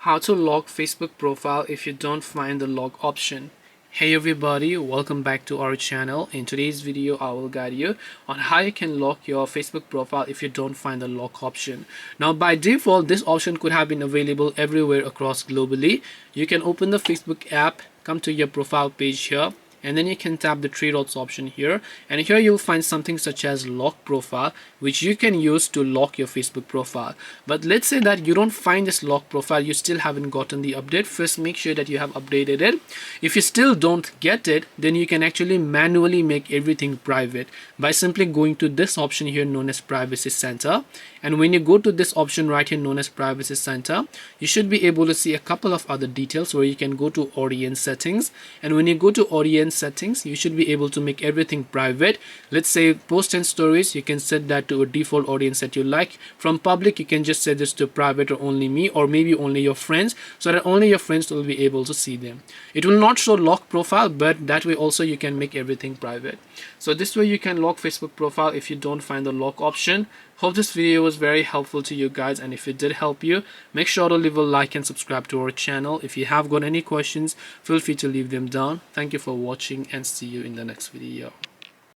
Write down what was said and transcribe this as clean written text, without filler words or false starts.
How to lock Facebook profile if you don't find the lock option. Hey everybody, welcome back to our channel. In today's video I will guide you on how you can lock your Facebook profile if you don't find the lock option. Now by default this option could have been available everywhere across globally. You can open the Facebook app, come to your profile page here, and then you can tap the three dots option here, and here you'll find something such as lock profile, which you can use to lock your Facebook profile. But let's say that you don't find this lock profile, you still haven't gotten the update. First make sure that you have updated it. If you still don't get it, then you can actually manually make everything private by simply going to this option here known as Privacy Center. And when you go to this option right here known as Privacy Center, you should be able to see a couple of other details where you can go to audience settings, and when you go to audience settings you should be able to make everything private. Let's say post and stories, you can set that to a default audience that you like. From public you can just set this to private or only me, or maybe only your friends, so that only your friends will be able to see them. It will not show lock profile, but that way also you can make everything private. So this way you can lock Facebook profile if you don't find the lock option. Hope this video was very helpful to you guys, and if it did help you, make sure to leave a like and subscribe to our channel. If you have got any questions, feel free to leave them down. Thank you for watching and see you in the next video.